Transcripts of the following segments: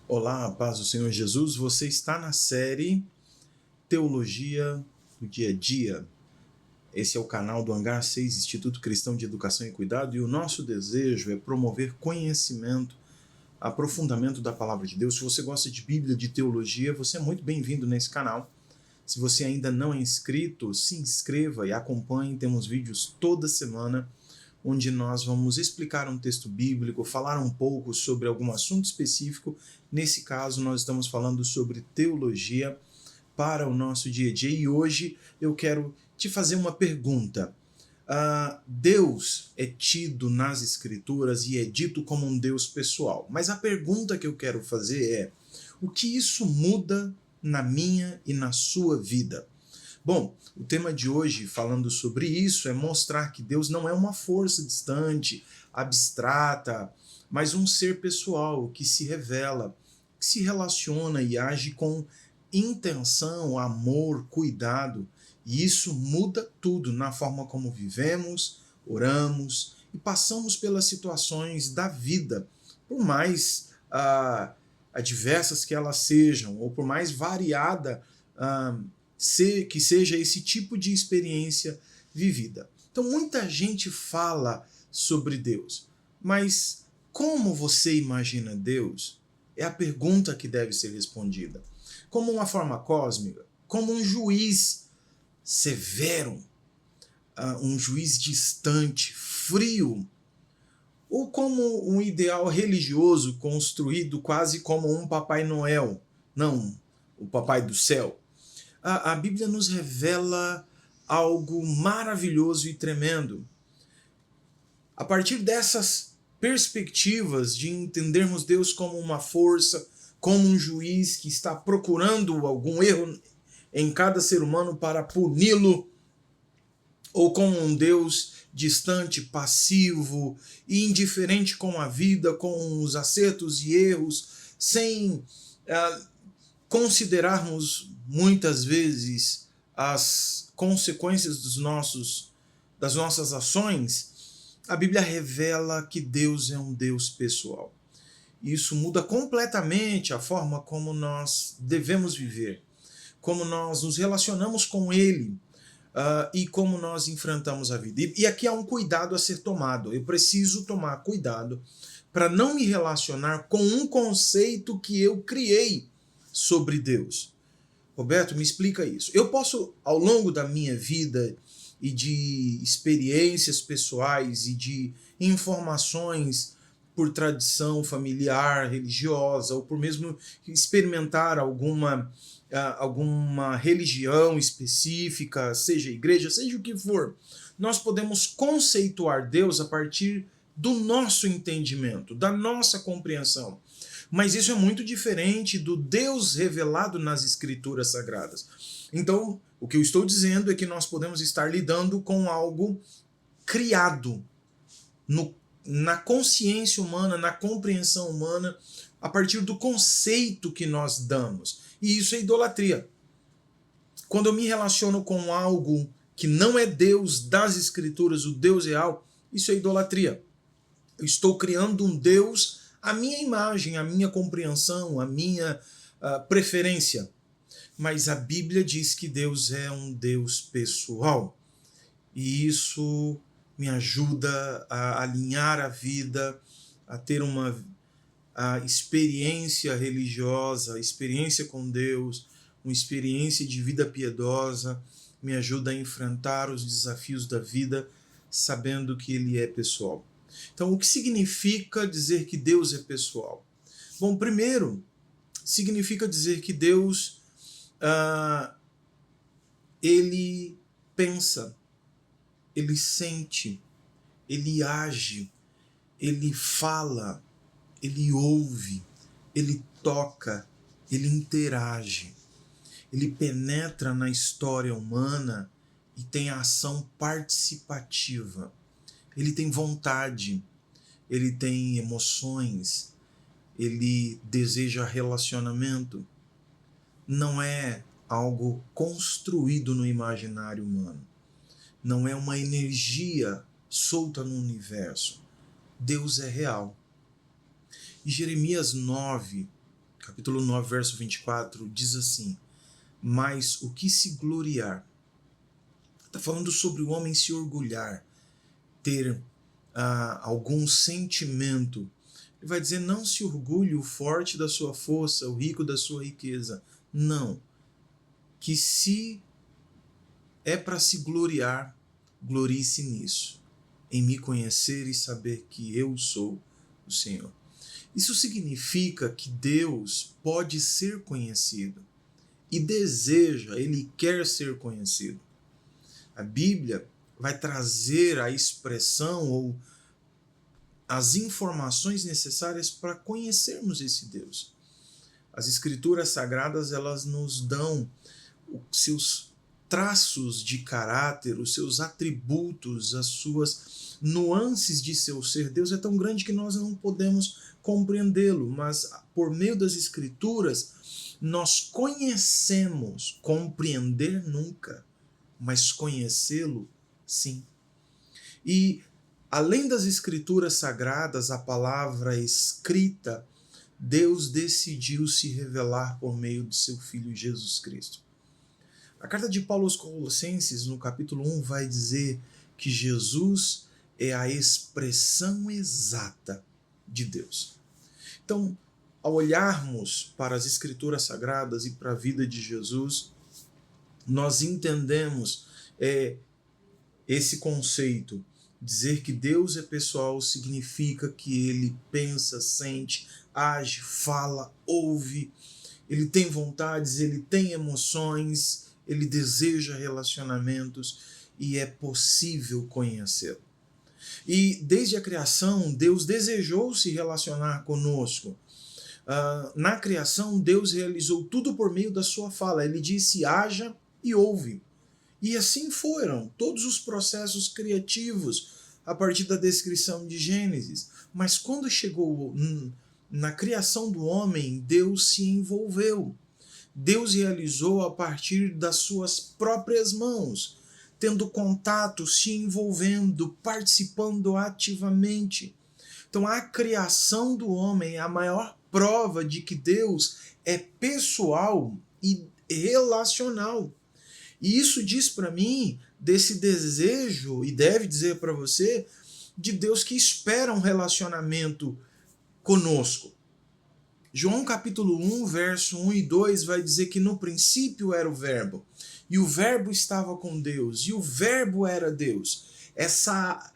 Olá, paz do Senhor Jesus. Você está na série Teologia do Dia a Dia. Esse é o canal do Hangar 6, Instituto Cristão de Educação e Cuidado, e o nosso desejo é promover conhecimento, aprofundamento da Palavra de Deus. Se você gosta de Bíblia, de teologia, você é muito bem-vindo nesse canal. Se você ainda não é inscrito, se inscreva e acompanhe. Temos vídeos toda semana onde nós vamos explicar um texto bíblico, falar um pouco sobre algum assunto específico. Nesse caso, nós estamos falando sobre teologia para o nosso dia a dia. E hoje eu quero te fazer uma pergunta. Deus é tido nas Escrituras e é dito como um Deus pessoal. Mas a pergunta que eu quero fazer é: o que isso muda na minha e na sua vida? Bom, o tema de hoje, falando sobre isso, é mostrar que Deus não é uma força distante, abstrata, mas um ser pessoal que se revela, que se relaciona e age com intenção, amor, cuidado. E isso muda tudo na forma como vivemos, oramos e passamos pelas situações da vida, por mais adversas que elas sejam, ou por mais variada que seja esse tipo de experiência vivida. Então, muita gente fala sobre Deus, mas como você imagina Deus? É a pergunta que deve ser respondida. Como uma forma cósmica? Como um juiz severo? Um juiz distante, frio? Ou como um ideal religioso construído quase como um Papai Noel? Não, o Papai do Céu. A Bíblia nos revela algo maravilhoso e tremendo. A partir dessas perspectivas de entendermos Deus como uma força, como um juiz que está procurando algum erro em cada ser humano para puni-lo, ou como um Deus distante, passivo e indiferente com a vida, com os acertos e erros, sem considerarmos muitas vezes as consequências das nossas ações. A Bíblia revela que Deus é um Deus pessoal. Isso muda completamente a forma como nós devemos viver, como nós nos relacionamos com Ele e como nós enfrentamos a vida. E aqui há um cuidado a ser tomado. Eu preciso tomar cuidado para não me relacionar com um conceito que eu criei sobre Deus. Roberto, me explica isso. Eu posso, ao longo da minha vida e de experiências pessoais e de informações por tradição familiar, religiosa, ou por mesmo experimentar alguma religião específica, seja igreja, seja o que for, nós podemos conceituar Deus a partir do nosso entendimento, da nossa compreensão. Mas isso é muito diferente do Deus revelado nas Escrituras Sagradas. Então, o que eu estou dizendo é que nós podemos estar lidando com algo criado na consciência humana, na compreensão humana, a partir do conceito que nós damos. E isso é idolatria. Quando eu me relaciono com algo que não é Deus das Escrituras, o Deus real, isso é idolatria. Eu estou criando um Deus à minha imagem, à minha compreensão, à minha preferência. Mas a Bíblia diz que Deus é um Deus pessoal. E isso me ajuda a alinhar a vida, a ter uma experiência religiosa, experiência com Deus, uma experiência de vida piedosa, me ajuda a enfrentar os desafios da vida sabendo que Ele é pessoal. Então, o que significa dizer que Deus é pessoal? Bom, primeiro, significa dizer que Deus, Ele pensa, Ele sente, Ele age, Ele fala, Ele ouve, Ele toca, Ele interage, Ele penetra na história humana e tem a ação participativa. Ele tem vontade, ele tem emoções, ele deseja relacionamento. Não é algo construído no imaginário humano. Não é uma energia solta no universo. Deus é real. E Jeremias 9, capítulo 9, verso 24, diz assim: mas o que se gloriar? Está falando sobre o homem se orgulhar, ter algum sentimento. Ele vai dizer: não se orgulhe o forte da sua força, o rico da sua riqueza. Não. Que se é para se gloriar, glorie-se nisso, em me conhecer e saber que eu sou o Senhor. Isso significa que Deus pode ser conhecido e deseja, Ele quer ser conhecido. A Bíblia vai trazer a expressão ou as informações necessárias para conhecermos esse Deus. As Escrituras Sagradas, elas nos dão os seus traços de caráter, os seus atributos, as suas nuances de seu ser. Deus é tão grande que nós não podemos compreendê-lo, mas por meio das Escrituras nós conhecemos, compreender nunca, mas conhecê-lo sim. E além das Escrituras Sagradas, a palavra escrita, Deus decidiu se revelar por meio de seu Filho Jesus Cristo. A carta de Paulo aos Colossenses, no capítulo 1, vai dizer que Jesus é a expressão exata de Deus. Então, ao olharmos para as Escrituras Sagradas e para a vida de Jesus, nós entendemos esse conceito. Dizer que Deus é pessoal significa que Ele pensa, sente, age, fala, ouve, Ele tem vontades, Ele tem emoções, Ele deseja relacionamentos e é possível conhecê-lo. E desde a criação, Deus desejou se relacionar conosco. Na criação, Deus realizou tudo por meio da sua fala. Ele disse: haja e ouve. E assim foram todos os processos criativos a partir da descrição de Gênesis. Mas quando chegou na criação do homem, Deus se envolveu. Deus realizou a partir das suas próprias mãos, tendo contato, se envolvendo, participando ativamente. Então a criação do homem é a maior prova de que Deus é pessoal e relacional. E isso diz para mim desse desejo, e deve dizer para você, de Deus que espera um relacionamento conosco. João capítulo 1, verso 1 e 2 vai dizer que no princípio era o Verbo, e o Verbo estava com Deus, e o Verbo era Deus. Essa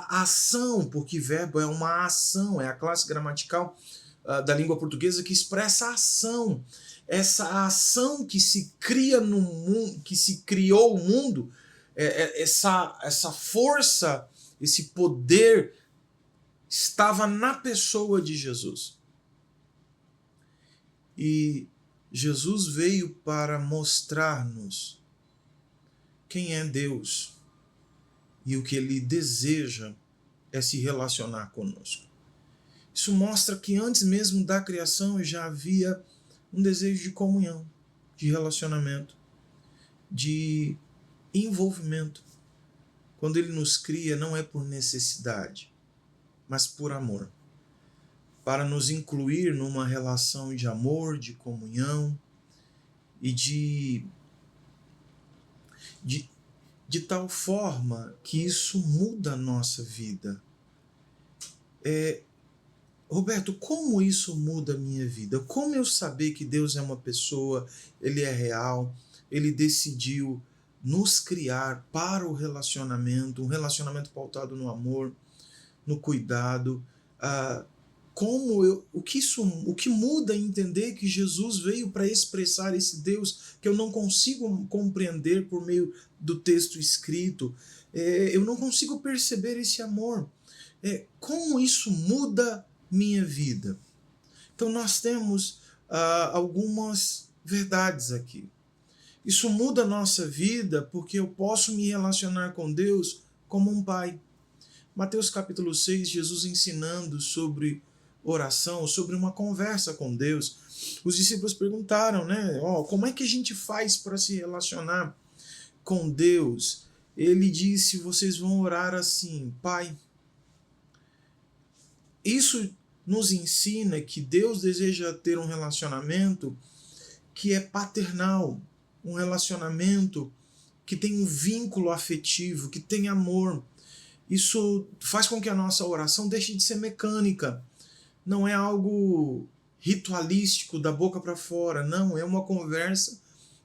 ação, porque verbo é uma ação, é a classe gramatical da língua portuguesa que expressa a ação. Essa ação que se cria no mundo, que se criou o mundo, essa força, esse poder estava na pessoa de Jesus. E Jesus veio para mostrar-nos quem é Deus e o que Ele deseja é se relacionar conosco. Isso mostra que antes mesmo da criação já havia um desejo de comunhão, de relacionamento, de envolvimento. Quando Ele nos cria, não é por necessidade, mas por amor, para nos incluir numa relação de amor, de comunhão e de tal forma que isso muda a nossa vida. Roberto, como isso muda a minha vida? Como eu saber que Deus é uma pessoa, Ele é real, Ele decidiu nos criar para o relacionamento, um relacionamento pautado no amor, no cuidado, o que muda é entender que Jesus veio para expressar esse Deus que eu não consigo compreender por meio do texto escrito. Eu não consigo perceber esse amor. Como isso muda minha vida? Então nós temos algumas verdades aqui. Isso muda a nossa vida porque eu posso me relacionar com Deus como um pai. Mateus capítulo 6, Jesus ensinando sobre oração, sobre uma conversa com Deus. Os discípulos perguntaram, como é que a gente faz para se relacionar com Deus? Ele disse: vocês vão orar assim: Pai. Isso nos ensina que Deus deseja ter um relacionamento que é paternal, um relacionamento que tem um vínculo afetivo, que tem amor. Isso faz com que a nossa oração deixe de ser mecânica. Não é algo ritualístico da boca para fora, não, é uma conversa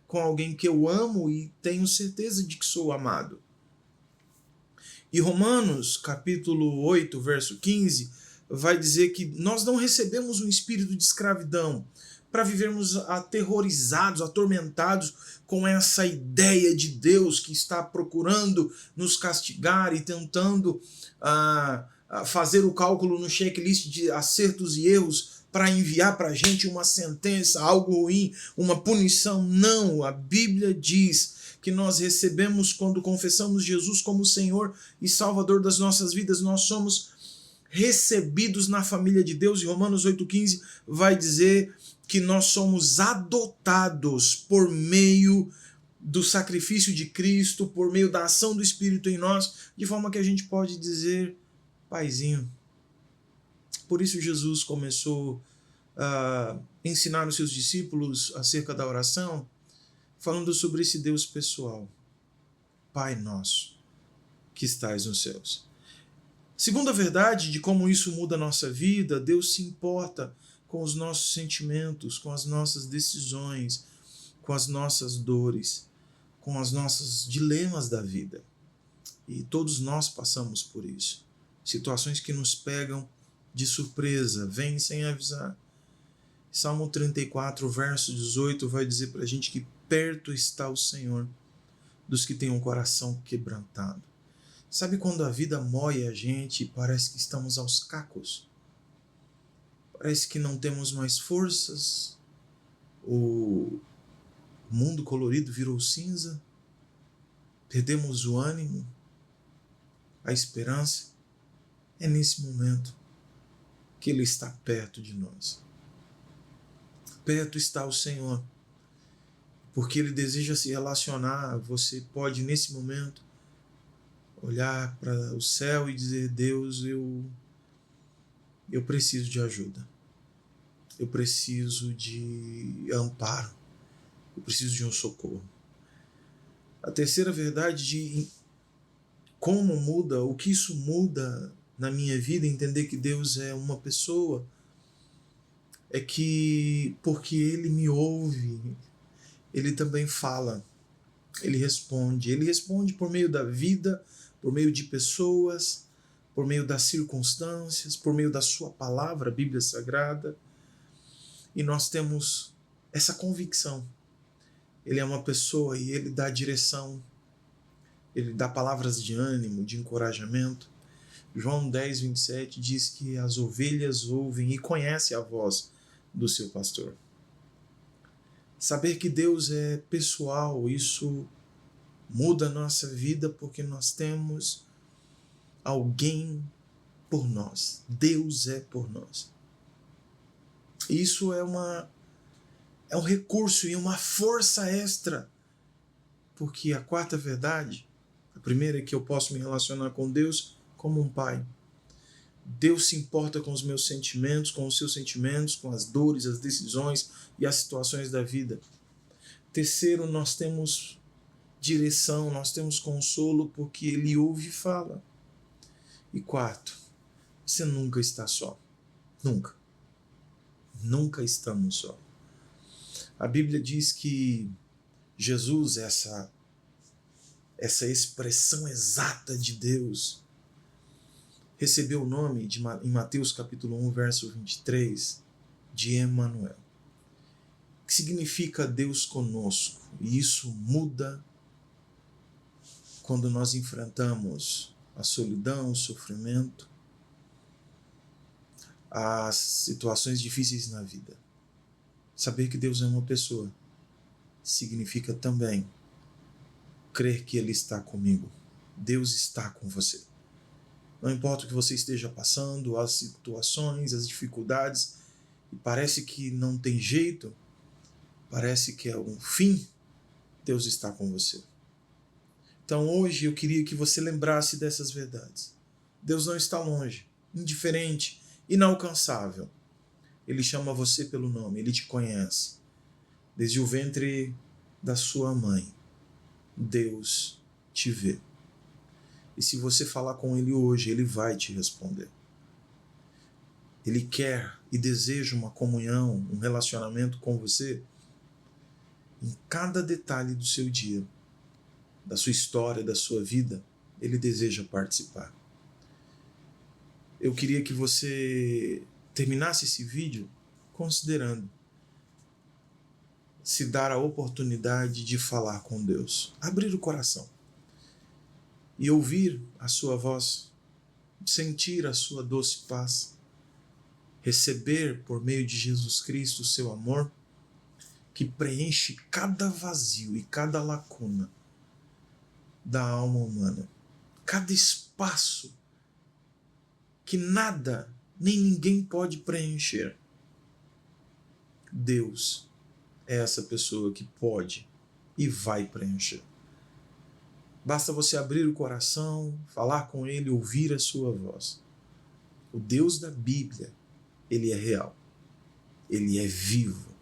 com alguém que eu amo e tenho certeza de que sou amado. E Romanos, capítulo 8, verso 15, vai dizer que nós não recebemos um espírito de escravidão para vivermos aterrorizados, atormentados com essa ideia de Deus que está procurando nos castigar e tentando fazer o cálculo no checklist de acertos e erros para enviar para a gente uma sentença, algo ruim, uma punição. Não, a Bíblia diz que nós recebemos quando confessamos Jesus como Senhor e Salvador das nossas vidas. Nós somos recebidos na família de Deus, e Romanos 8,15 vai dizer que nós somos adotados por meio do sacrifício de Cristo, por meio da ação do Espírito em nós, de forma que a gente pode dizer, Paizinho. Por isso Jesus começou a ensinar os seus discípulos acerca da oração, falando sobre esse Deus pessoal. Pai nosso, que estais nos céus. Segunda verdade de como isso muda a nossa vida, Deus se importa com os nossos sentimentos, com as nossas decisões, com as nossas dores, com os nossos dilemas da vida. E todos nós passamos por isso. Situações que nos pegam de surpresa, vêm sem avisar. Salmo 34, verso 18, vai dizer para a gente que perto está o Senhor dos que têm um coração quebrantado. Sabe quando a vida moe a gente e parece que estamos aos cacos? Parece que não temos mais forças, o mundo colorido virou cinza, perdemos o ânimo, a esperança. É nesse momento que Ele está perto de nós. Perto está o Senhor, porque Ele deseja se relacionar. Você pode, nesse momento, olhar para o céu e dizer, Deus, eu preciso de ajuda. Eu preciso de amparo. Eu preciso de um socorro. A terceira verdade de como muda, o que isso muda na minha vida, entender que Deus é uma pessoa, é que porque Ele me ouve, Ele também fala, Ele responde por meio da vida, por meio de pessoas, por meio das circunstâncias, por meio da sua palavra, a Bíblia Sagrada. E nós temos essa convicção. Ele é uma pessoa e Ele dá direção, Ele dá palavras de ânimo, de encorajamento. João 10, 27 diz que as ovelhas ouvem e conhecem a voz do seu pastor. Saber que Deus é pessoal, isso muda a nossa vida porque nós temos alguém por nós. Deus é por nós. Isso é um recurso e uma força extra. Porque a quarta verdade, a primeira é que eu posso me relacionar com Deus como um pai. Deus se importa com os meus sentimentos, com os seus sentimentos, com as dores, as decisões e as situações da vida. Terceiro, nós temos direção, nós temos consolo porque Ele ouve e fala. E quarto, você nunca está só. Nunca. Nunca estamos só. A Bíblia diz que Jesus, essa expressão exata de Deus, recebeu o nome em Mateus capítulo 1, verso 23, de Emanuel, que significa Deus conosco. E isso muda quando nós enfrentamos a solidão, o sofrimento, as situações difíceis na vida. Saber que Deus é uma pessoa significa também crer que Ele está comigo. Deus está com você. Não importa o que você esteja passando, as situações, as dificuldades, e parece que não tem jeito, parece que é um fim, Deus está com você. Então hoje eu queria que você lembrasse dessas verdades. Deus não está longe, indiferente, inalcançável. Ele chama você pelo nome, ele te conhece. Desde o ventre da sua mãe, Deus te vê. E se você falar com ele hoje, ele vai te responder. Ele quer e deseja uma comunhão, um relacionamento com você em cada detalhe do seu dia, da sua história, da sua vida. Ele deseja participar. Eu queria que você terminasse esse vídeo considerando se dar a oportunidade de falar com Deus, abrir o coração e ouvir a sua voz, sentir a sua doce paz, receber por meio de Jesus Cristo o seu amor, que preenche cada vazio e cada lacuna da alma humana, cada espaço que nada nem ninguém pode preencher. Deus é essa pessoa que pode e vai preencher. Basta você abrir o coração, falar com ele, ouvir a sua voz. O Deus da Bíblia, ele é real, ele é vivo,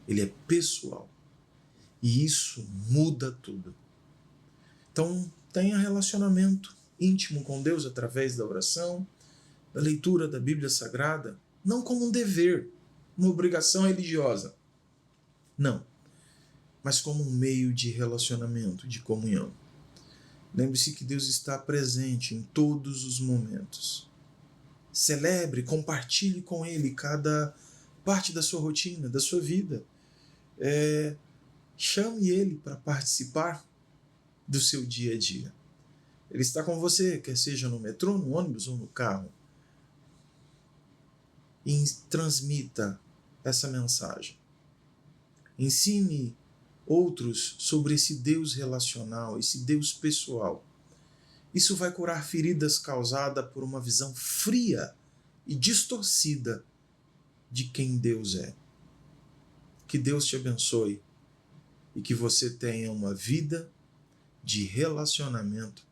ele é pessoal. E isso muda tudo. Então, tenha relacionamento íntimo com Deus através da oração, da leitura da Bíblia Sagrada, não como um dever, uma obrigação religiosa. Não, mas como um meio de relacionamento, de comunhão. Lembre-se que Deus está presente em todos os momentos. Celebre, compartilhe com Ele cada parte da sua rotina, da sua vida. Chame Ele para participar do seu dia a dia. Ele está com você, quer seja no metrô, no ônibus ou no carro. E transmita essa mensagem. Ensine outros sobre esse Deus relacional, esse Deus pessoal. Isso vai curar feridas causadas por uma visão fria e distorcida de quem Deus é. Que Deus te abençoe e que você tenha uma vida de relacionamento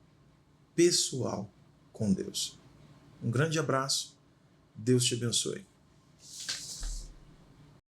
pessoal com Deus. Um grande abraço. Deus te abençoe.